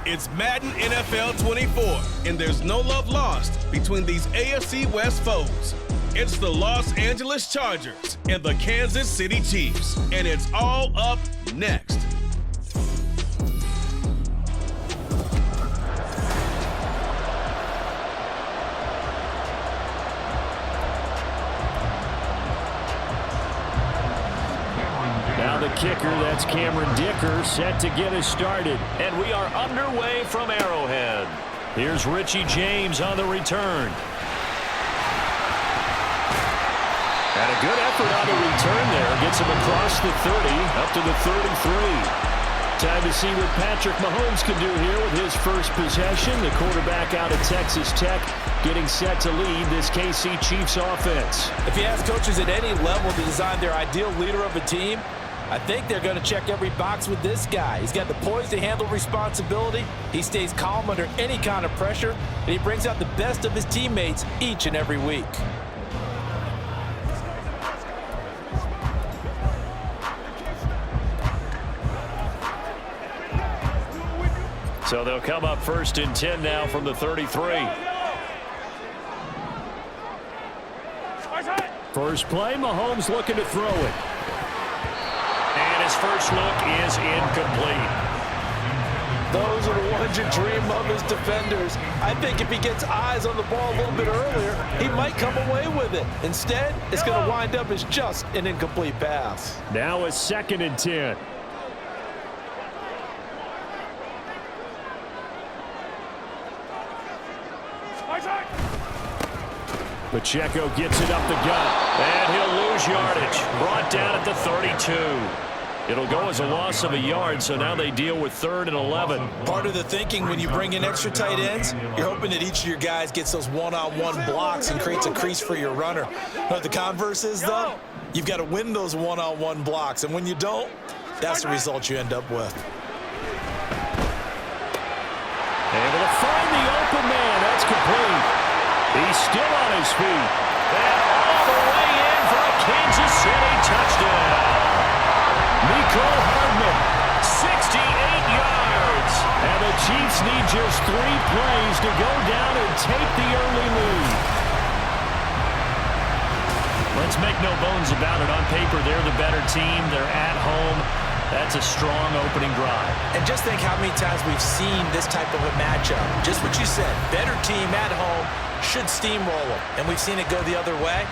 It's Madden NFL 24, and there's no love lost between these AFC West foes. It's the Los Angeles Chargers and the Kansas City Chiefs, and it's all up next. Now the kicker, that's Cameron Dicker, set to get us started. And we are underway from Arrowhead. Here's Richie James on the return. And a good effort on the return there. Gets him across the 30, up to the 33. Time to see what Patrick Mahomes can do here with his first possession. The quarterback out of Texas Tech getting set to lead this KC Chiefs offense. If you ask coaches at any level to design their ideal leader of a team, I think they're going to check every box with this guy. He's got the poise to handle responsibility. He stays calm under any kind of pressure, and he brings out the best of his teammates each and every week. So they'll come up 1st and 10 now from the 33. First play, Mahomes looking to throw it. And his first look is incomplete. Those are the ones you dream of as defenders. I think if he gets eyes on the ball a little bit earlier, he might come away with it. Instead, it's going to wind up as just an incomplete pass. Now a 2nd and 10. Pacheco gets it up the gut. And he'll lose yardage. Brought down at the 32. It'll go as a loss of a yard, so now they deal with 3rd and 11. Part of the thinking when you bring in extra tight ends, you're hoping that each of your guys gets those one-on-one blocks and creates a crease for your runner. But the converse is, though, you've got to win those one-on-one blocks. And when you don't, that's the result you end up with. Able to find the open man. That's complete. He's still on his feet. And all the way in for a Kansas City touchdown. Nico Hardman, 68 yards. And the Chiefs need just 3 plays to go down and take the early lead. Let's make no bones about it. On paper, they're the better team. They're at home. That's a strong opening drive. And just think how many times we've seen this type of a matchup. Just what you said, better team at home should steamroll them. And we've seen it go the other way.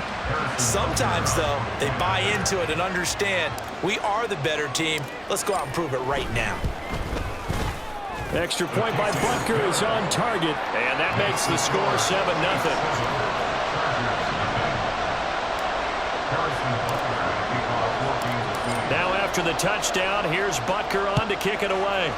Sometimes, though, they buy into it and understand we are the better team. Let's go out and prove it right now. Extra point by Butker is on target. And that makes the score 7-0. Now after the touchdown, here's Butker on to kick it away.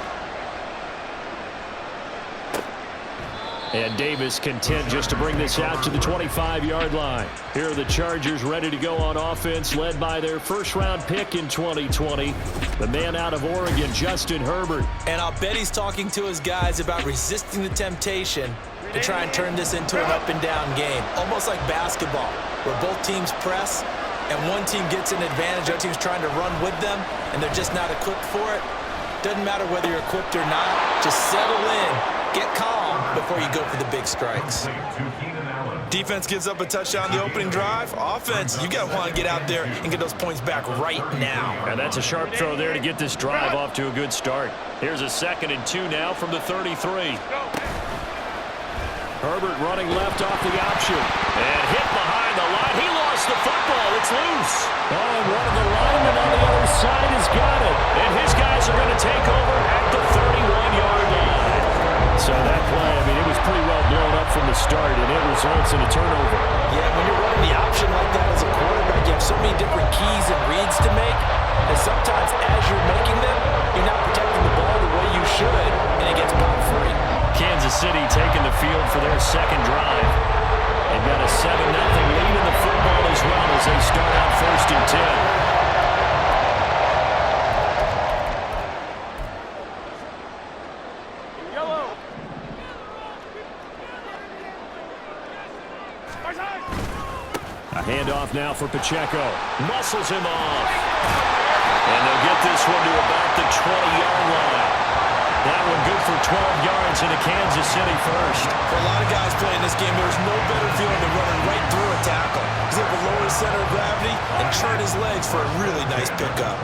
And Davis content just to bring this out to the 25-yard line. Here are the Chargers ready to go on offense, led by their first-round pick in 2020, the man out of Oregon, Justin Herbert. And I'll bet he's talking to his guys about resisting the temptation to try and turn this into an up-and-down game, almost like basketball, where both teams press, and one team gets an advantage, the other team's trying to run with them, and they're just not equipped for it. Doesn't matter whether you're equipped or not. Just settle in, get calm before you go for the big strikes. Defense gives up a touchdown the opening drive. Offense, you got to want to get out there and get those points back right now. And that's a sharp throw there to get this drive off to a good start. Here's a 2nd and 2 now from the 33. Herbert running left off the option. And hit behind the line. He lost the football. It's loose. Oh, and one of the linemen on the other side has got it. And his guys are going to take over at the 31-yard line. So that play, I mean, it was pretty well blown up from the start, and it results in a turnover. Yeah, when you're running the option like that as a quarterback, you have so many different keys and reads to make. And sometimes as you're making them, you're not protecting the ball the way you should, and it gets popped free. Kansas City taking the field for their second drive. They've got a 7-0 lead in the football as well as they start out 1st and 10. A handoff now for Pacheco. Muscles him off. And they'll get this one to about the 20-yard line. That one good for 12 yards into Kansas City first. For a lot of guys playing this game, there's no better feeling than running right through a tackle. He's able to lower his center of gravity and churn his legs for a really nice pickup.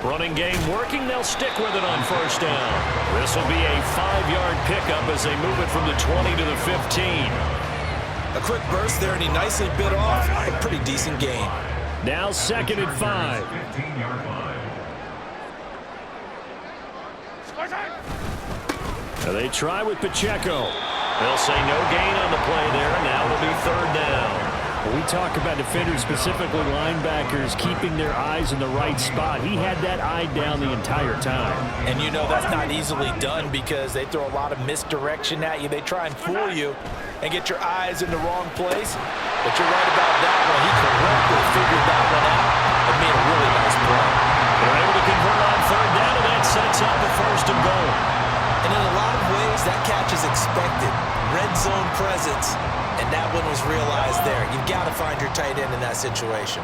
Running game working. They'll stick with it on first down. This will be a 5-yard pickup as they move it from the 20 to the 15. A quick burst there, and he nicely bit off a pretty decent gain. Now 2nd and 5. Now they try with Pacheco. They'll say no gain on the play there. Now it'll be 3rd down. When we talk about defenders, specifically linebackers, keeping their eyes in the right spot, he had that eye down the entire time. And you know that's not easily done because they throw a lot of misdirection at you. They try and fool you and get your eyes in the wrong place. But you're right about that one. He correctly figured that one out and made a really nice play. They're able to convert on 3rd down, and that sets up a 1st and goal. And in a lot of ways, that catch is expected. Red zone presence. And that one was realized there. You've got to find your tight end in that situation.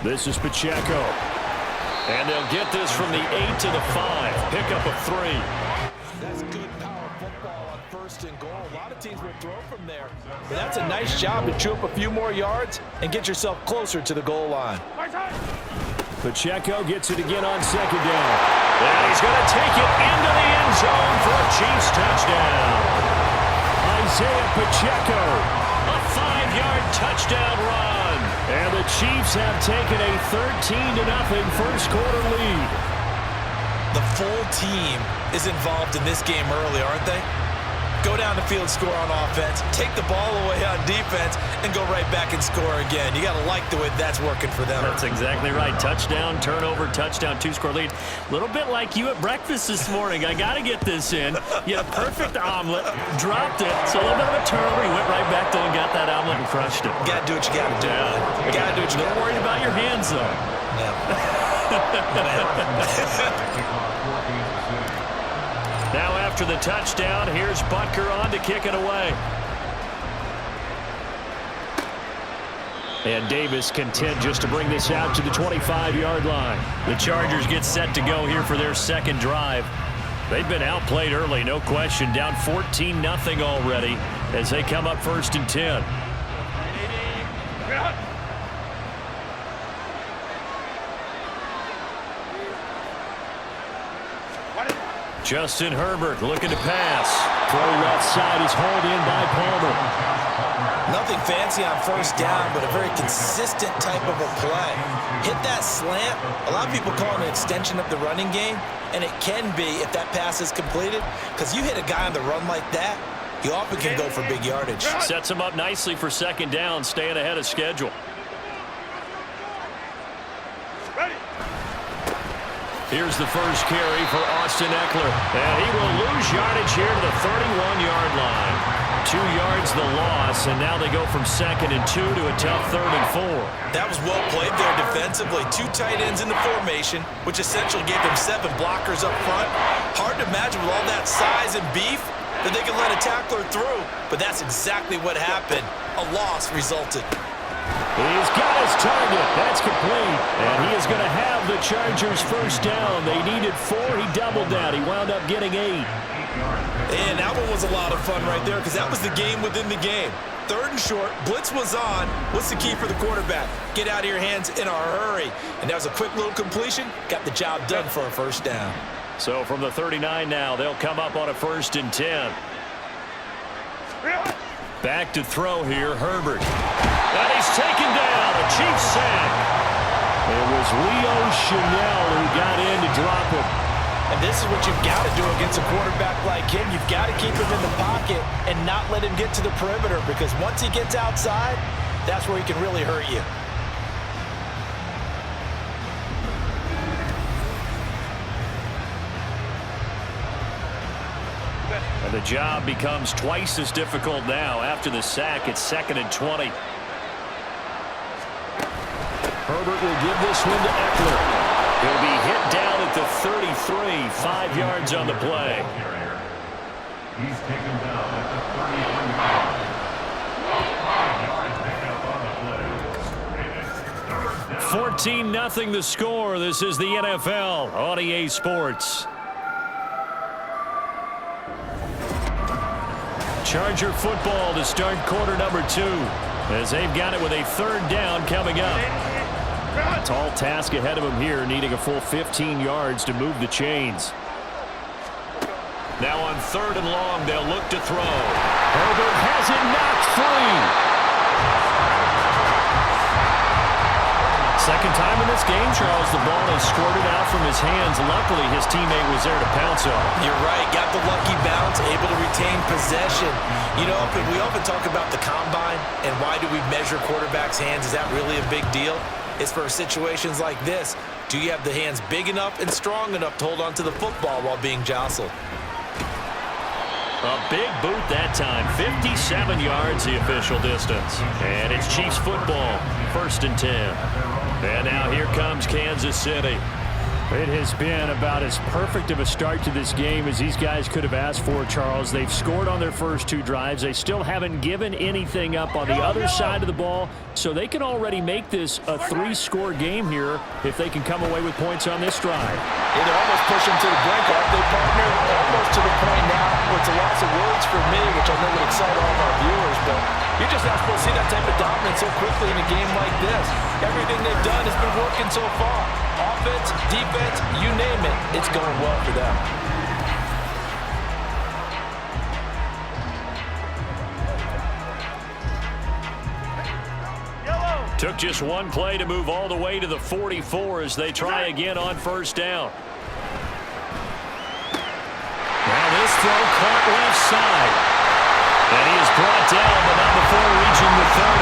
This is Pacheco. And they'll get this from the 8 to the 5. Pickup of 3. That's good power football on 1st and goal. A lot of teams will throw from there. But that's a nice job to chew up a few more yards and get yourself closer to the goal line. Pacheco gets it again on 2nd down. And he's going to take it into the end zone for a Chiefs touchdown. Isaiah Pacheco. A 5-yard touchdown run. And the Chiefs have taken a 13-0 first-quarter lead. The full team is involved in this game early, aren't they? Go down the field, score on offense, take the ball away on defense, and go right back and score again. You got to like the way that's working for them. That's exactly right. Touchdown, turnover, touchdown, 2-score lead. A little bit like you at breakfast this morning. I got to get this in. You had a perfect omelet, dropped it. So a little bit of a turnover. You went right back there and got that omelet and crushed it. Got to do what you got to do. Yeah. Got to do what you got to do. Don't worry about your hands, though. Now after the touchdown, here's Butker on to kick it away. And Davis content just to bring this out to the 25-yard line. The Chargers get set to go here for their 2nd drive. They've been outplayed early, no question. Down 14-0 already as they come up 1st and 10. Justin Herbert looking to pass. Throw left side is hauled in by Palmer. Nothing fancy on 1st down, but a very consistent type of a play. Hit that slant. A lot of people call it an extension of the running game, and it can be if that pass is completed, because you hit a guy on the run like that, you often can go for big yardage. Sets him up nicely for 2nd down, staying ahead of schedule. Here's the first carry for Austin Eckler. And he will lose yardage here to the 31-yard line. 2 yards the loss, and now they go from 2nd and 2 to a tough 3rd and 4. That was well played there defensively. 2 tight ends in the formation, which essentially gave them 7 blockers up front. Hard to imagine with all that size and beef that they can let a tackler through, but that's exactly what happened. A loss resulted. He's got his target. That's complete. And he is going to have the Chargers 1st down. They needed 4. He doubled that. He wound up getting 8. And that one was a lot of fun right there because that was the game within the game. 3rd and short. Blitz was on. What's the key for the quarterback? Get out of your hands in a hurry. And that was a quick little completion. Got the job done for a 1st down. So from the 39 now, they'll come up on a 1st and 10. Back to throw here, Herbert. And he's taken down, a Chiefs sack. It was Leo Chanel who got in to drop him. And this is what you've got to do against a quarterback like him. You've got to keep him in the pocket and not let him get to the perimeter, because once he gets outside, that's where he can really hurt you. And the job becomes twice as difficult now. After the sack, it's 2nd and 20. Herbert will give this one to Eckler. He'll be hit down at the 33, 5 yards on the play. He's taken down at the 33-yard line. 14-0 the score. This is the NFL on EA Sports. Charger football to start quarter number 2 as they've got it with a third down coming up. A tall task ahead of them here, needing a full 15 yards to move the chains. Now on 3rd and long, they'll look to throw. Herbert has it knocked free. Second time in this game, Charles, the ball has squirted out from his hands. Luckily, his teammate was there to pounce on. You're right. Got the lucky bounce, able to retain possession. You know, we often talk about the combine and why do we measure quarterbacks' hands? Is that really a big deal? It's for situations like this. Do you have the hands big enough and strong enough to hold on to the football while being jostled? A big boot that time. 57 yards the official distance. And it's Chiefs football. 1st and 10. And now here comes Kansas City. It has been about as perfect of a start to this game as these guys could have asked for, Charles. They've scored on their first 2 drives. They still haven't given anything up on the other side of the ball, so they can already make this a 3-score game here if they can come away with points on this drive. Yeah, they're almost pushing to the brink. Aren't they, partner? Almost to the point now where it's a loss of words for me, which I know would excite all of our viewers, but you're just not supposed to see that type of dominance so quickly in a game like this. Everything they've done has been working so far. Offense, defense, you name it, it's going well for them. Took just one play to move all the way to the 44 as they try again on 1st down. Now this throw caught left side. And he is brought down, but not before reaching the 30.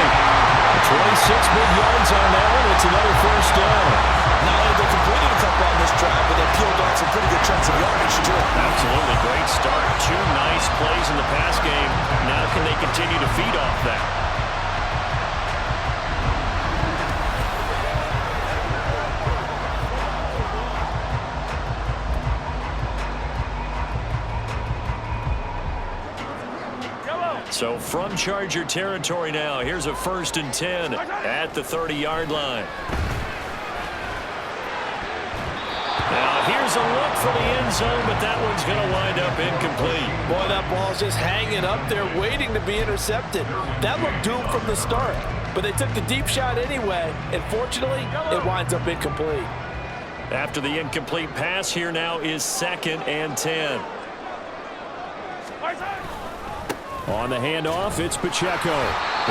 26 big yards on that one. It's another 1st down. Not only they completed a couple on this drive, but they peeled off some pretty good chunks of yardage, too. Absolutely great start. 2 nice plays in the pass game. Now can they continue to feed off that? So from Charger territory now, here's a 1st and 10 at the 30-yard line. Now here's a look for the end zone, but that one's going to wind up incomplete. Boy, that ball's just hanging up there waiting to be intercepted. That looked doomed from the start, but they took the deep shot anyway, and fortunately, it winds up incomplete. After the incomplete pass, here now is 2nd and 10. On the handoff, it's Pacheco.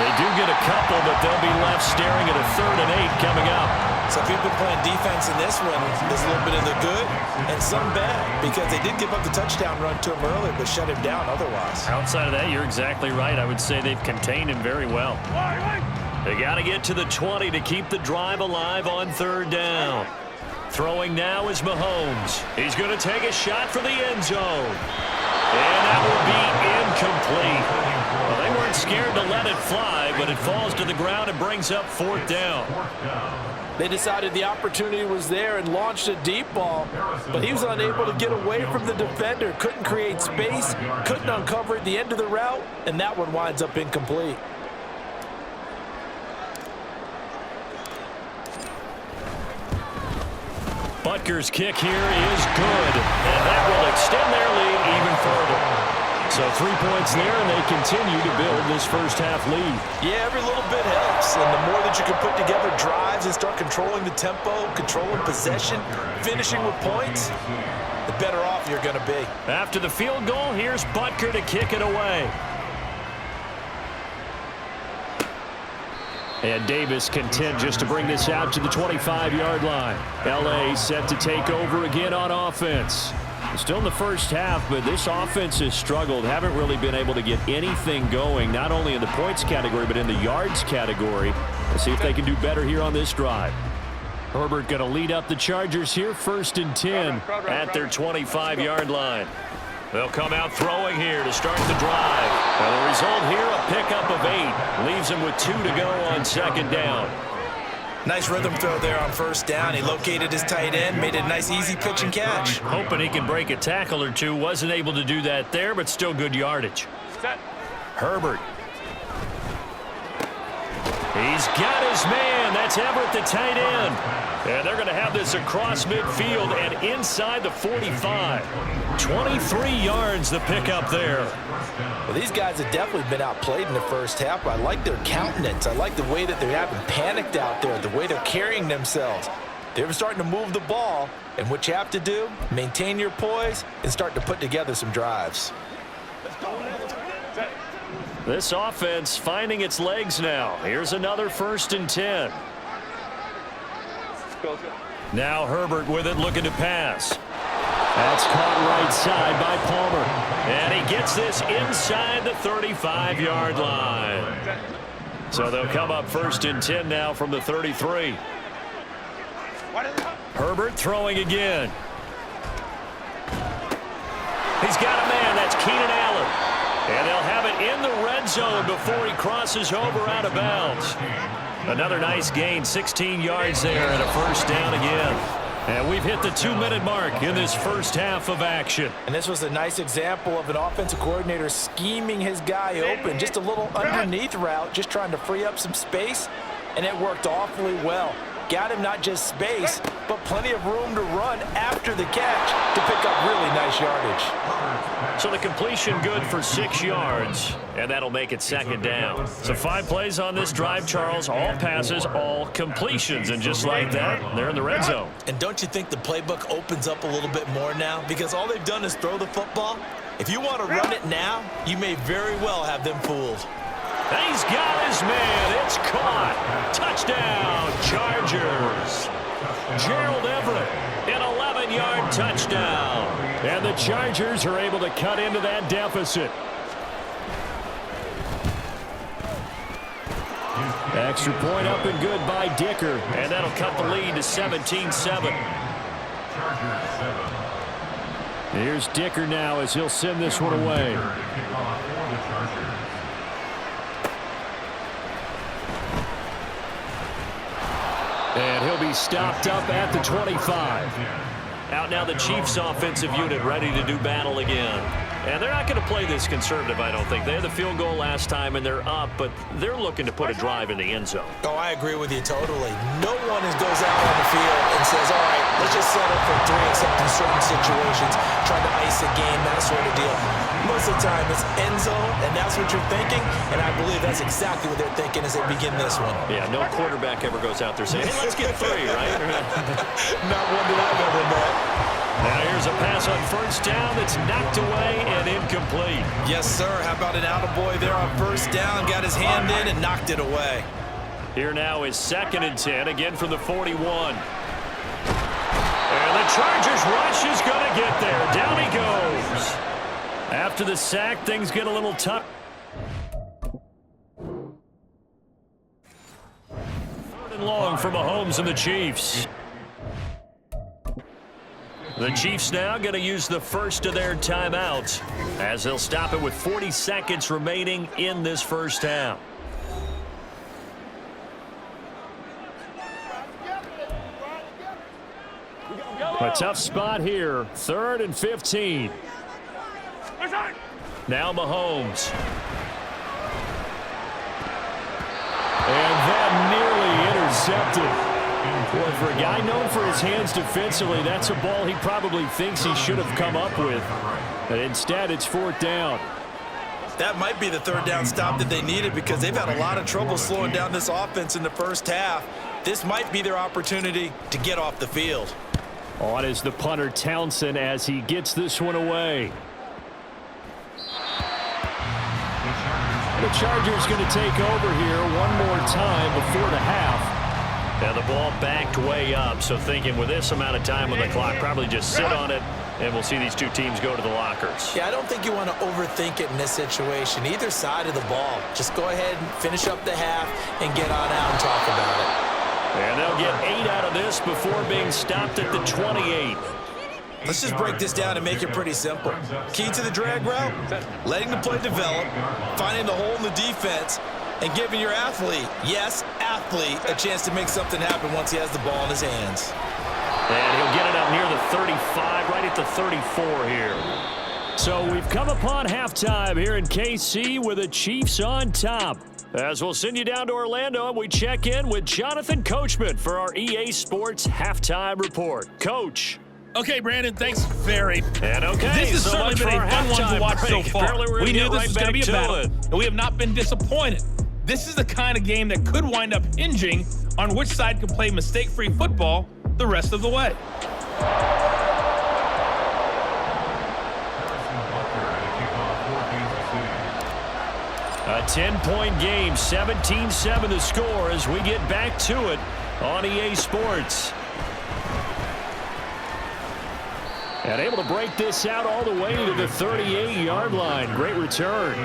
They do get a couple, but they'll be left staring at a 3rd and 8 coming up. So if you've been playing defense in this one, there's a little bit of the good and some bad, because they did give up the touchdown run to him earlier, but shut him down otherwise. Outside of that, you're exactly right. I would say they've contained him very well. They got to get to the 20 to keep the drive alive on 3rd down. Throwing now is Mahomes. He's going to take a shot for the end zone. And that will be incomplete. Well, they weren't scared to let it fly, but it falls to the ground and brings up 4th down. They decided the opportunity was there and launched a deep ball, but he was unable to get away from the defender, couldn't create space, couldn't uncover at the end of the route, and that one winds up incomplete. Butker's kick here is good, and that will extend their lead even further. So 3 points there, and they continue to build this first half lead. Yeah, every little bit helps, and the more that you can put together drives and start controlling the tempo, controlling possession, finishing with points, the better off you're going to be. After the field goal, here's Butker to kick it away. And Davis content just to bring this out to the 25-yard line. L.A. set to take over again on offense. Still in the first half, but this offense has struggled. Haven't really been able to get anything going, not only in the points category, but in the yards category. Let's see if they can do better here on this drive. Herbert going to lead up the Chargers here, 1st and 10 at their 25-yard line. They'll come out throwing here to start the drive. Well, the result here, a pickup of 8. Leaves them with 2 to go on 2nd down. Nice rhythm throw there on first down. He located his tight end, made it a nice easy pitch and catch. Hoping he can break a tackle or two. Wasn't able to do that there, but still good yardage. Herbert. He's got his man. That's Everett, the tight end. And they're going to have this across midfield and inside the 45. 23 yards the pickup there. Well, these guys have definitely been outplayed in the first half, but I like their countenance. I like the way that they haven't panicked out there, the way they're carrying themselves. They're starting to move the ball, and what you have to do, maintain your poise and start to put together some drives. This offense finding its legs now. Here's another 1st and 10. Now Herbert with it, looking to pass. That's caught right side by Palmer. And he gets this inside the 35-yard line. So they'll come up 1st and 10 now from the 33. Herbert throwing again. He's got a man. That's Keenan Allen. And they'll have it in the red zone before he crosses over out of bounds. Another nice gain, 16 yards there and a 1st down again. And we've hit the 2-minute mark in this first half of action. And this was a nice example of an offensive coordinator scheming his guy open. Just a little underneath route, just trying to free up some space, and it worked awfully well. Got him not just space, but plenty of room to run after the catch to pick up really nice yardage. So the completion good for 6 yards, and that'll make it 2nd down. So 5 plays on this drive, Charles. All passes, all completions, and just like that, they're in the red zone. And don't you think the playbook opens up a little bit more now? Because all they've done is throw the football. If you want to run it now, you may very well have them fooled. He's got his man. It's caught. Touchdown, Chargers. Gerald Everett, an 11-yard touchdown. And the Chargers are able to cut into that deficit. Extra point up and good by Dicker. And that'll cut the lead to 17-7. Here's Dicker now as he'll send this one away. And he'll be stopped up at the 25. Out now the Chiefs offensive unit ready to do battle again. And they're not going to play this conservative, I don't think. They had the field goal last time, and they're up, but they're looking to put a drive in the end zone. Oh, I agree with you totally. No one goes out on the field and says, all right, let's just settle for 3, except in certain situations, trying to ice a game, that sort of deal. Most of the time, it's end zone, and that's what you're thinking, and I believe that's exactly what they're thinking as they begin this one. Yeah, no quarterback ever goes out there saying, hey, let's get 3, right? Not one that I've ever met. Now here's a pass on 1st down that's knocked away and incomplete. Yes, sir. How about an attaboy there on 1st down? Got his hand in and knocked it away. Here now is 2nd and 10, again from the 41. And the Chargers rush is going to get there. Down he goes. After the sack, things get a little tough. 3rd and long for Mahomes and the Chiefs. The Chiefs now going to use the first of their timeouts as they'll stop it with 40 seconds remaining in this first half. A tough spot here. 3rd and 15. Now Mahomes. And that nearly intercepted. Boy, for a guy known for his hands defensively, that's a ball he probably thinks he should have come up with. But instead, it's 4th down. That might be the 3rd down stop that they needed because they've had a lot of trouble slowing down this offense in the first half. This might be their opportunity to get off the field. On is the punter Townsend as he gets this one away. The Chargers going to take over here one more time before the half. And the ball backed way up, so thinking with this amount of time on the clock, probably just sit on it, and we'll see these two teams go to the lockers. Yeah, I don't think you want to overthink it in this situation. Either side of the ball. Just go ahead and finish up the half and get on out and talk about it. And they'll get 8 out of this before being stopped at the 28. Let's just break this down and make it pretty simple. Key to the drag route, letting the play develop, finding the hole in the defense, And giving your athlete, yes, athlete, a chance to make something happen once he has the ball in his hands. And he'll get it up near the 35, right at the 34 here. So we've come upon halftime here in KC with the Chiefs on top. As we'll send you down to Orlando, and we check in with Jonathan Coachman for our EA Sports Halftime Report. Coach. Okay, Brandon, thanks very much. And okay, This has so certainly much been for a our fun one to halftime watch so break. far. Apparently we're We gonna knew get this right was going to be a back battle, to it. and we have not been disappointed. This is the kind of game that could wind up hinging on which side can play mistake-free football the rest of the way. A 10-point game, 17-7 the score as we get back to it on EA Sports. And able to break this out all the way to the 38-yard line. Great return.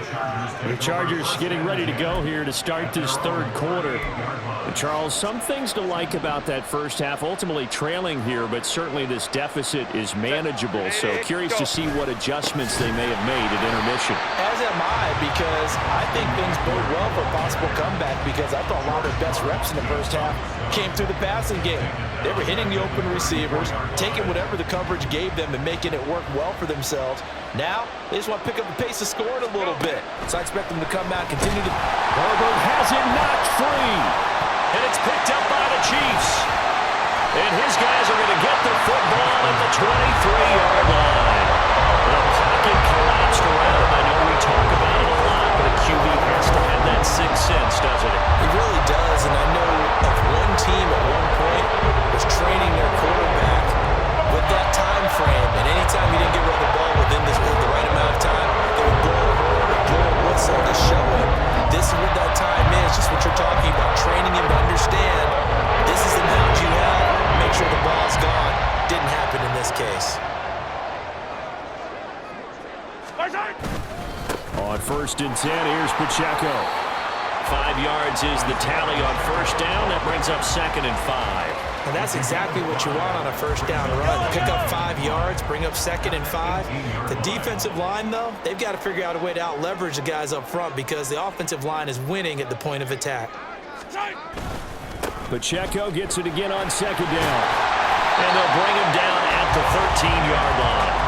The Chargers getting ready to go here to start this third quarter. And Charles, some things to like about that first half. Ultimately trailing here, but certainly this deficit is manageable. So curious to see what adjustments they may have made at intermission. As am I, because I think things bode well for a possible comeback, because I thought a lot of their best reps in the first half came through the passing game. They were hitting the open receivers, taking whatever the coverage gave them and making it work well for themselves. Now, they just want to pick up the pace of scoring a little bit. So I expect them to come out and continue to... Herbert has it knocked free. And it's picked up by the Chiefs. And his guys are going to get the football at the 23-yard line. The pocket collapsed around him. I know we talk about it a lot, but a QB has to have that sixth sense, doesn't it? He really does, and I know of one team at one point was training their quarterback with that time frame, and anytime he didn't get rid of the ball within the right amount of time, they would blow a horn or blow a whistle to show him. This is what that time is, just what you're talking about, training him to understand this is the knowledge you have, make sure the ball's gone. Didn't happen in this case. On 1st and 10, here's Pacheco. 5 yards is the tally on first down. That brings up 2nd and 5. And that's exactly what you want on a first down run. Pick up 5 yards, bring up 2nd and 5. The defensive line, though, they've got to figure out a way to out-leverage the guys up front, because the offensive line is winning at the point of attack. Pacheco gets it again on 2nd down. And they'll bring him down at the 13-yard line.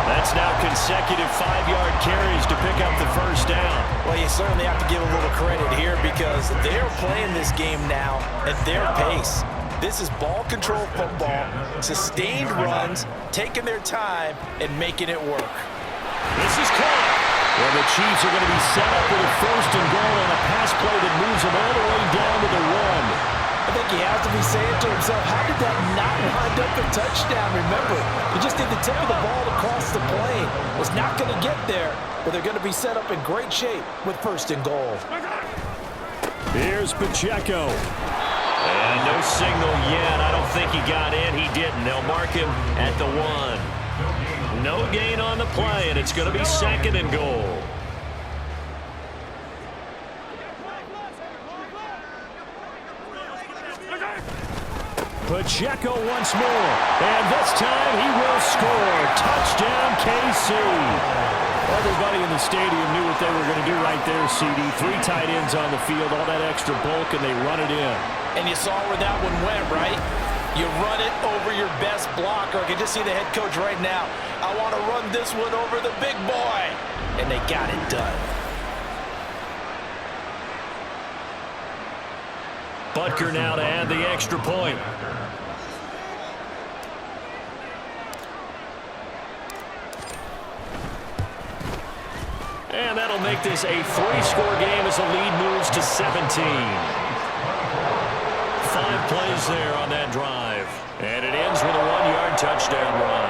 That's now consecutive 5-yard carries to pick up the first down. Well, you certainly have to give a little credit here, because they're playing this game now at their pace. This is ball control football, sustained runs, taking their time, and making it work. This is caught. Well, the Chiefs are going to be set up with a 1st and goal on a pass play that moves them all the way down to the 1. I think he has to be saying to himself, how did that not wind up a touchdown? Remember, he just did the tip of the ball across the plane. Was not going to get there, but they're going to be set up in great shape with 1st and goal. Here's Pacheco. And no signal yet. I don't think he got in. He didn't. They'll mark him at the 1. No gain on the play, and it's going to be 2nd and goal. Pacheco once more, and this time he will score. Touchdown, KC. Everybody in the stadium knew what they were going to do right there, CD. 3 tight ends on the field, all that extra bulk, and they run it in. And you saw where that one went, right? You run it over your best blocker. I can just see the head coach right now. I want to run this one over the big boy. And they got it done. Butker now to add the extra point. And that'll make this a 3-score game as the lead moves to 17. 5 plays there on that drive. And it ends with a 1-yard touchdown run.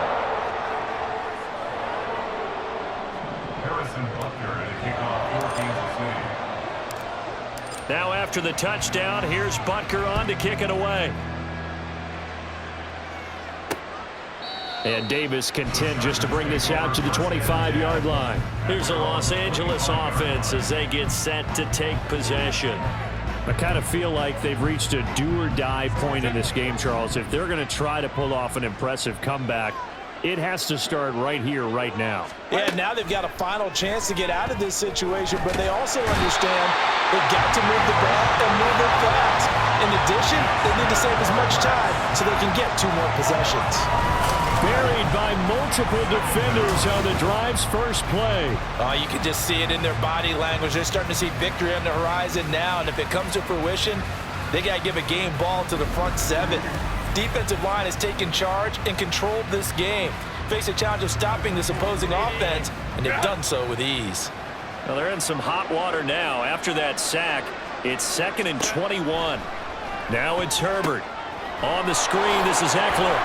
Harrison Butker to kick off for Kansas City. Now after the touchdown, here's Butker on to kick it away. And Davis content just to bring this out to the 25-yard line. Here's a Los Angeles offense as they get set to take possession. I kind of feel like they've reached a do-or-die point in this game, Charles. If they're going to try to pull off an impressive comeback, It has to start right here, right now. Yeah, now they've got a final chance to get out of this situation, but they also understand they've got to move the ball and move it fast. In addition, they need to save as much time so they can get 2 more possessions. Buried by multiple defenders on the drive's first play. Oh, you can just see it in their body language. They're starting to see victory on the horizon now, and if it comes to fruition, they got to give a game ball to the front 7. Defensive line has taken charge and controlled this game. Face a challenge of stopping this opposing offense, and they've done so with ease. Well, they're in some hot water now. After that sack, it's 2nd and 21. Now it's Herbert. On the screen, this is Eckler.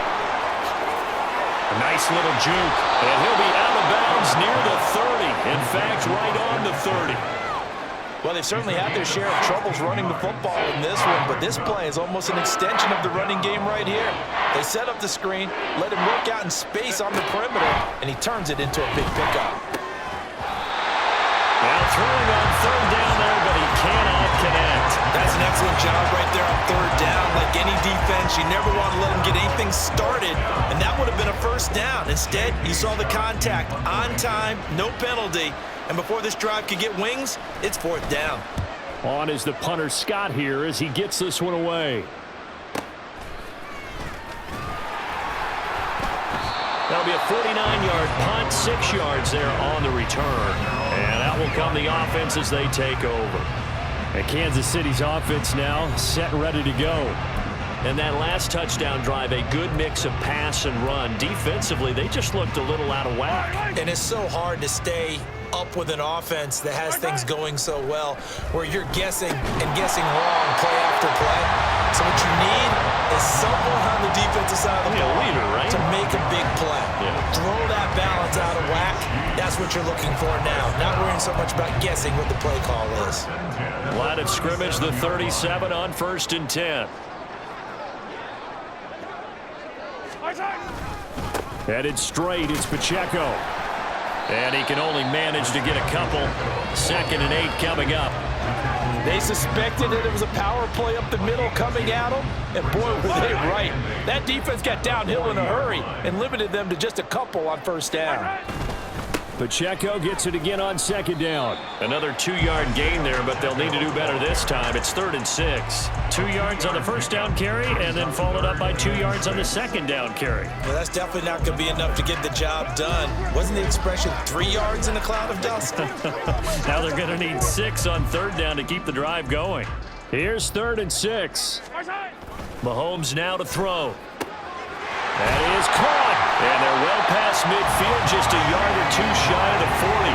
A nice little juke, and he'll be out of bounds near the 30. In fact, right on the 30. Well, they've certainly had their share of troubles running the football in this one, but this play is almost an extension of the running game right here. They set up the screen, let him work out in space on the perimeter, and he turns it into a big pickup. Now throwing on 3rd down there, but he cannot connect. That's an excellent job right there on 3rd down. Like any defense, you never want to let him get anything started, and that would have been a 1st down. Instead, he saw the contact on time, no penalty. And before this drive could get wings, it's 4th down. On is the punter Scott here as he gets this one away. That'll be a 49-yard punt, 6 yards there on the return. And out will come the offense as they take over. And Kansas City's offense now set and ready to go. And that last touchdown drive, a good mix of pass and run. Defensively, they just looked a little out of whack. And it's so hard to stay up with an offense that has things going so well, where you're guessing and guessing wrong play after play. So what you need is someone on the defensive side of the ball leader, right? to make a big play. Yeah. Throw that balance out of whack. That's what you're looking for now. Not worrying so much about guessing what the play call is. Line of scrimmage, the 37 on 1st and 10. Headed straight, it's Pacheco. And he can only manage to get a couple. 2nd and 8 coming up. They suspected that it was a power play up the middle coming at them, and boy, were they right. That defense got downhill in a hurry and limited them to just a couple on 1st down. Pacheco gets it again on 2nd down. Another 2-yard gain there, but they'll need to do better this time. It's 3rd and 6. 2 yards on the 1st down carry, and then followed up by 2 yards on the 2nd down carry. Well, that's definitely not going to be enough to get the job done. Wasn't the expression 3 yards in a cloud of dust? Now they're going to need 6 on 3rd down to keep the drive going. Here's 3rd and 6. Mahomes now to throw. That is caught. And they're well past midfield, just a yard or 2 shy of the 40.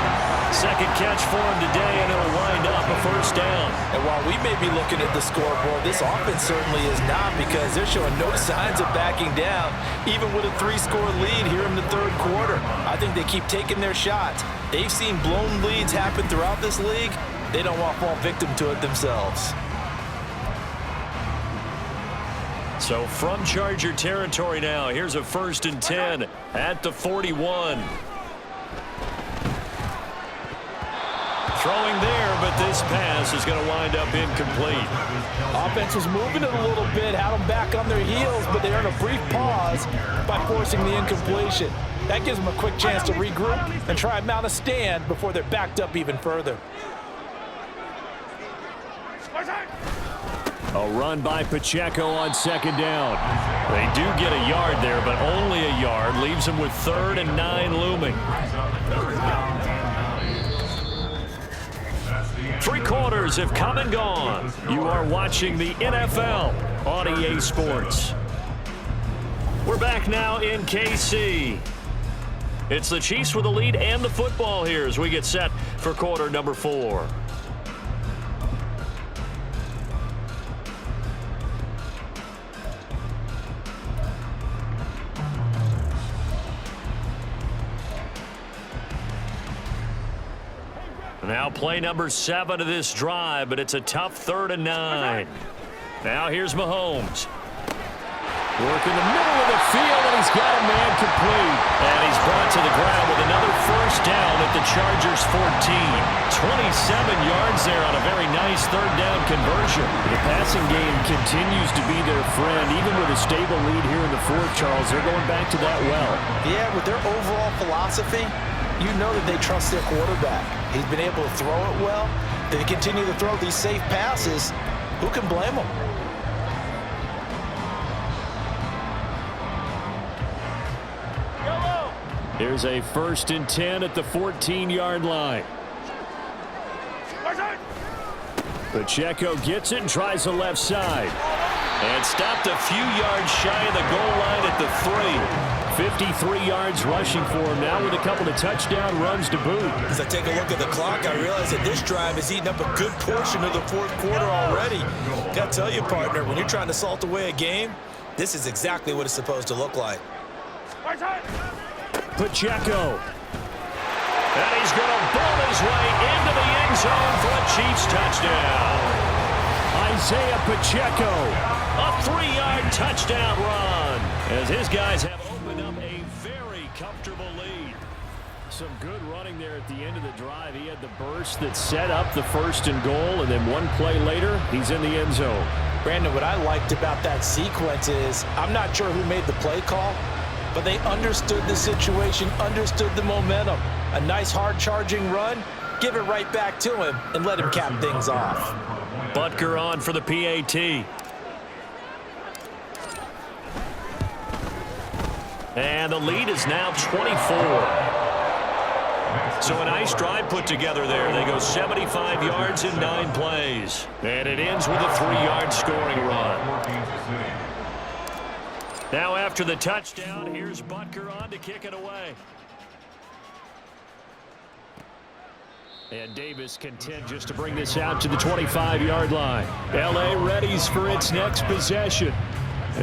2nd catch for him today, and it'll wind up a 1st down. And while we may be looking at the scoreboard, this offense certainly is not, because they're showing no signs of backing down, even with a 3-score lead here in the 3rd quarter. I think they keep taking their shots. They've seen blown leads happen throughout this league. They don't want to fall victim to it themselves. So from Charger territory now, here's a 1st and 10 at the 41. Throwing there, but this pass is going to wind up incomplete. Offense was moving it a little bit, had them back on their heels, but they earned a brief pause by forcing the incompletion. That gives them a quick chance to regroup and try and mount a stand before they're backed up even further. A run by Pacheco on 2nd down. They do get a yard there, but only a yard. Leaves them with 3rd and 9 looming. 3 quarters have come and gone. You are watching the NFL on EA Sports. We're back now in KC. It's the Chiefs with the lead and the football here as we get set for quarter number 4. Now play number 7 of this drive, but it's a tough 3rd and 9. Now here's Mahomes. Work in the middle of the field, and he's got a man complete. And he's brought to the ground with another 1st down at the Chargers' 14. yards there on a very nice third down conversion. The passing game continues to be their friend. Even with a stable lead here in the fourth, Charles, they're going back to that well. Yeah, with their overall philosophy, you know that they trust their quarterback. He's been able to throw it well. They continue to throw these safe passes. Who can blame them? Here's a 1st and 10 at the 14-yard line. Pacheco gets it and tries the left side. And stopped a few yards shy of the goal line at the 3. 53 yards rushing for him now with a couple of touchdown runs to boot. As I take a look at the clock, I realize that this drive has eaten up a good portion of the fourth quarter already. Got to tell you, partner, when you're trying to salt away a game, this is exactly what it's supposed to look like. Pacheco. And he's going to bowl his way into the end zone for a Chiefs touchdown. Isaiah Pacheco. A 3-yard touchdown run as his guys have opened up a very comfortable lead. Some good running there at the end of the drive. He had the burst that set up the 1st and goal, and then one play later, he's in the end zone. Brandon, what I liked about that sequence is I'm not sure who made the play call, but they understood the situation, understood the momentum. A nice hard-charging run, give it right back to him, and let him cap things off. Butker on for the PAT. And the lead is now 24. So a nice drive put together there. They go 75 yards in 9 plays. And it ends with a 3-yard scoring run. Now after the touchdown, here's Butker on to kick it away. And Davis content just to bring this out to the 25-yard line. L.A. readies for its next possession.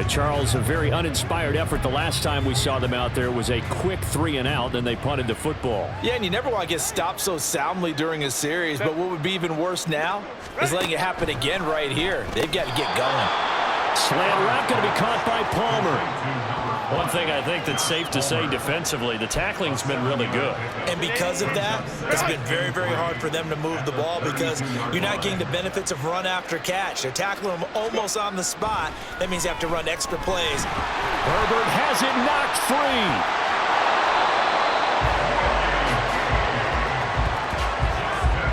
Charles, a very uninspired effort. The last time we saw them out there was a quick 3-and-out, then they punted the football. Yeah, and you never want to get stopped so soundly during a series, but what would be even worse now is letting it happen again right here. They've got to get going. Slant route going to be caught by Palmer. One thing I think that's safe to say defensively, the tackling's been really good. And because of that, it's been very, very hard for them to move the ball because you're not getting the benefits of run after catch. They're tackling them almost on the spot. That means you have to run extra plays. Herbert has it knocked free.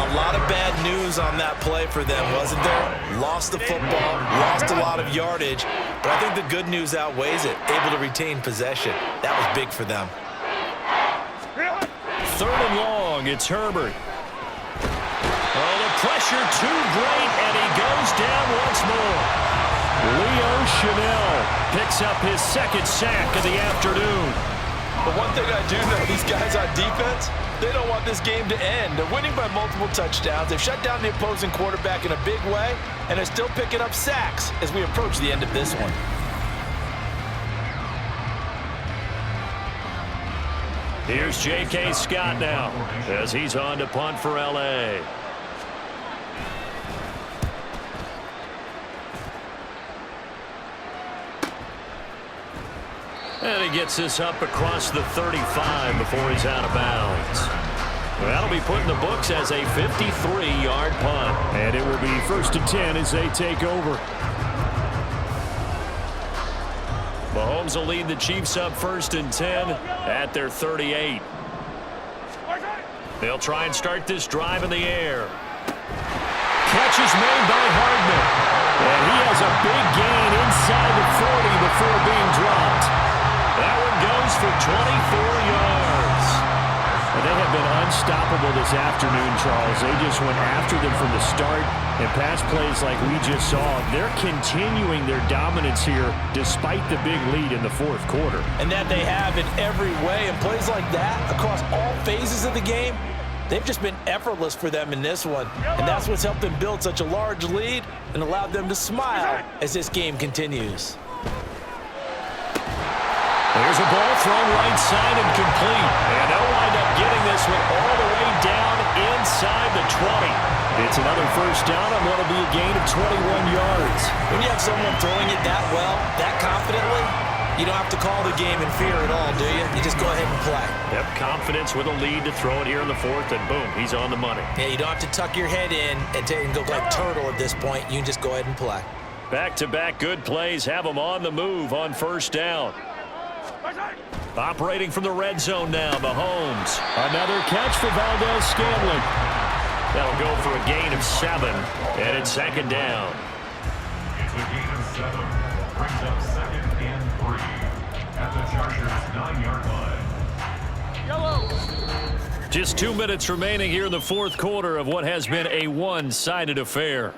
A lot of bad news on that play for them, wasn't there? Lost the football, lost a lot of yardage, but I think the good news outweighs it. Able to retain possession. That was big for them. 3rd and long, it's Herbert. Oh, the pressure too great, and he goes down once more. Leo Chanel picks up his 2nd sack of the afternoon. But one thing I do know, these guys on defense, they don't want this game to end. They're winning by multiple touchdowns. They've shut down the opposing quarterback in a big way, and they're still picking up sacks as we approach the end of this one. Here's J.K. Scott now as he's on to punt for L.A. And he gets this up across the 35 before he's out of bounds. That'll be put in the books as a 53-yard punt. And it will be 1st and 10 as they take over. Mahomes will lead the Chiefs up 1st and 10 at their 38. They'll try and start this drive in the air. Catch is made by Hardman. And he has a big gain inside the 40 before being dropped. That one goes for 24 yards. And they have been unstoppable this afternoon, Charles. They just went after them from the start. And pass plays like we just saw, they're continuing their dominance here despite the big lead in the fourth quarter. And that they have in every way. And plays like that across all phases of the game, they've just been effortless for them in this one. And that's what's helped them build such a large lead and allowed them to smile as this game continues. There's a ball thrown right side and complete. And they'll wind up getting this one all the way down inside the 20. It's another 1st down on what will be a gain of 21 yards. When you have someone throwing it that well, that confidently, You don't have to call the game in fear at all, do you? You just go ahead and play. Yep, confidence with a lead to throw it here in the fourth, and boom, he's on the money. Yeah, you don't have to tuck your head in and go like turtle at this point. You can just go ahead and play. Back-to-back good plays have him on the move on first down. Operating from the red zone now, Mahomes. Another catch for Valdez-Scantling. That'll go for a gain of 7, and it's second down. It's a gain of 7. Brings up 2nd and 3 at the Chargers' 9-yard line. Just 2 minutes remaining here in the fourth quarter of what has been a one-sided affair.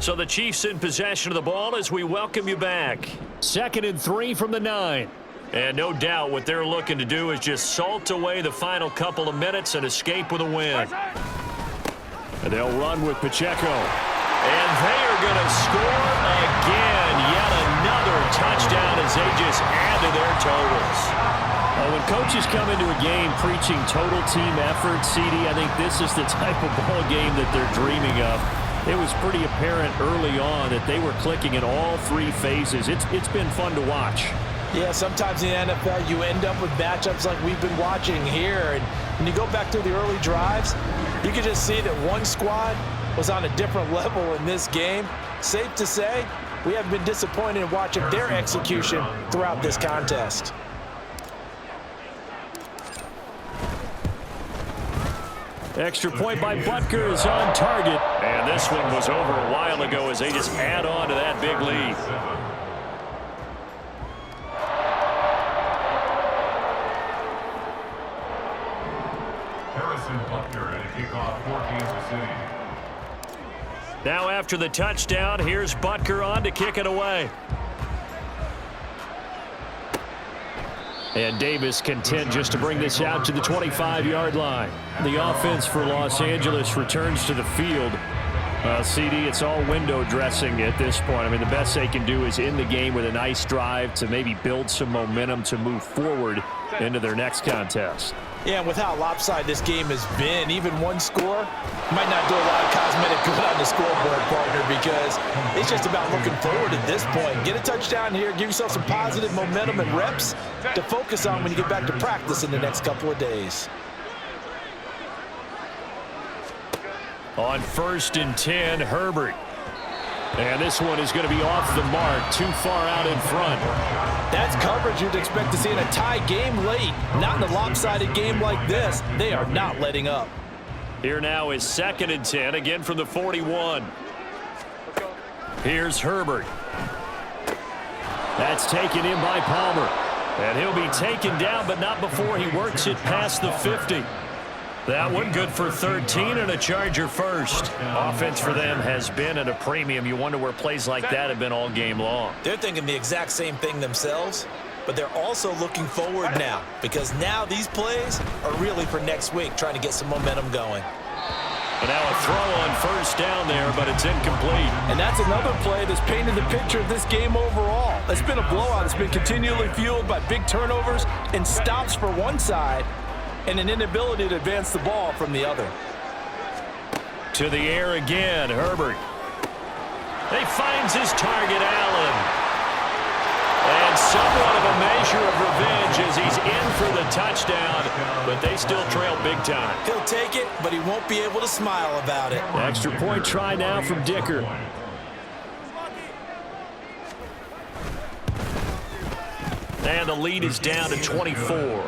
So the Chiefs in possession of the ball as we welcome you back. 2nd and 3 from the 9. And no doubt what they're looking to do is just salt away the final couple of minutes and escape with a win. And they'll run with Pacheco. And they are going to score again. Yet another touchdown as they just add to their totals. When coaches come into a game preaching total team effort, CD, I think this is the type of ball game that they're dreaming of. It was pretty apparent early on that they were clicking in all 3 phases. It's been fun to watch. Yeah, sometimes in the NFL you end up with matchups like we've been watching here. And when you go back to the early drives, you can just see that one squad was on a different level in this game. Safe to say, we have been disappointed in watching their execution throughout this contest. Extra point by Butker is on target. And this one was over a while ago as they just add on to that big lead. Now after the touchdown, here's Butker on to kick it away. And Davis content just to bring this out to the 25-yard line. The offense for Los Angeles returns to the field. CD, it's all window dressing at this point. I mean, the best they can do is in the game with a nice drive to maybe build some momentum to move forward into their next contest. Yeah, and with how lopsided this game has been, even one score might not do a lot of cosmetic good on the scoreboard, partner, because it's just about looking forward at this point. Get a touchdown here, give yourself some positive momentum and reps to focus on when you get back to practice in the next couple of days. On 1st and 10, Herbert. And this one is going to be off the mark, too far out in front. That's coverage you'd expect to see in a tie game late. Not in a lopsided game like this. They are not letting up. Here now is 2nd and 10, again from the 41. Here's Herbert. That's taken in by Palmer. And he'll be taken down, but not before he works it past the 50. That one good for 13 and a Charger first. Offense for them has been at a premium. You wonder where plays like that have been all game long. They're thinking the exact same thing themselves, but they're also looking forward now because now these plays are really for next week, trying to get some momentum going. And now a throw on 1st down there, but it's incomplete. And that's another play that's painted the picture of this game overall. It's been a blowout. It's been continually fueled by big turnovers and stops for one side and an inability to advance the ball from the other. To the air again, Herbert. He finds his target, Allen. And somewhat of a measure of revenge as he's in for the touchdown, but they still trail big time. He'll take it, but he won't be able to smile about it. Extra point try now from Dicker. And the lead is down to 24.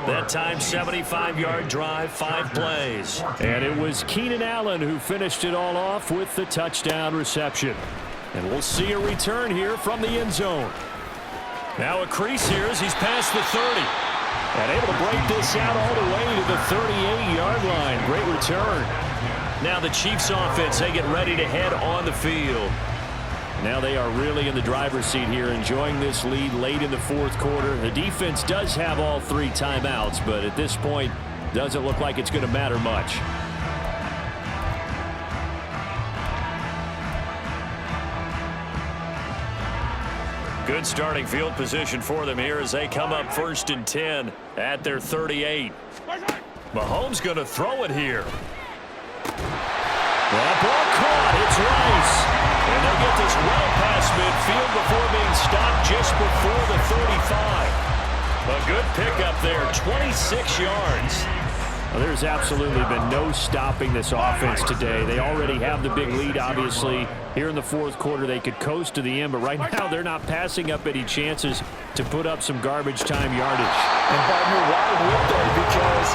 That time, 75-yard drive, 5 plays. And it was Keenan Allen who finished it all off with the touchdown reception. And we'll see a return here from the end zone. Now a crease here as he's past the 30. And able to break this out all the way to the 38-yard line. Great return. Now the Chiefs offense, they get ready to head on the field. Now they are really in the driver's seat here, enjoying this lead late in the fourth quarter. The defense does have all 3 timeouts, but at this point, doesn't look like it's going to matter much. Good starting field position for them here as they come up 1st and 10 at their 38. Mahomes going to throw it here. That ball caught. It's Rice. And they'll get this well past midfield before being stopped just before the 35. A good pickup there, 26 yards. Well, there's absolutely been no stopping this offense today. They already have the big lead, obviously. Here in the fourth quarter, they could coast to the end, but right now they're not passing up any chances to put up some garbage time yardage. And partner, why would they? Because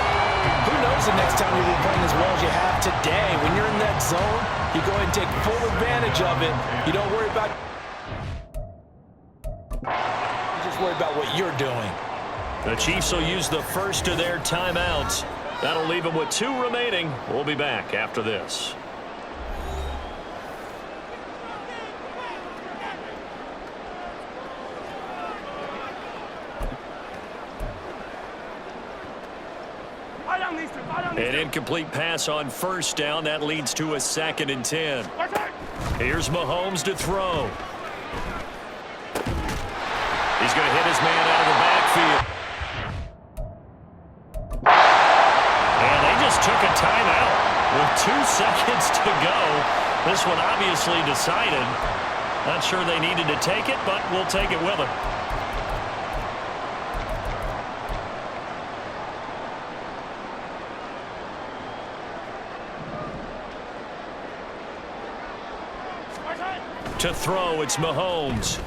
who knows the next time you'll be playing as well as you have today. When you're in that zone, you go ahead and take full advantage of it. You don't worry about... You just worry about what you're doing. The Chiefs will use the first of their timeouts. That'll leave them with 2 remaining. We'll be back after this. An incomplete pass on first down. That leads to a 2nd and 10. Here's Mahomes to throw. He's going to hit his man out of the backfield. And they just took a timeout with 2 seconds to go. This one obviously decided. Not sure they needed to take it, but we'll take it with them. To throw, it's Mahomes.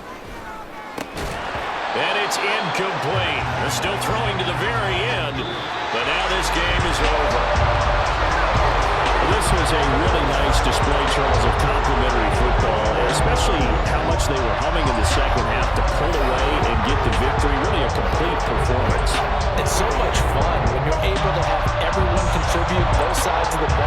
And it's incomplete. They're still throwing to the very end, but now this game is over. This was a really nice display, Charles, of complimentary football, especially how much they were humming in the second half to pull away and get the victory. Really a complete performance. It's so much fun when you're able to have everyone contribute both sides of the ball.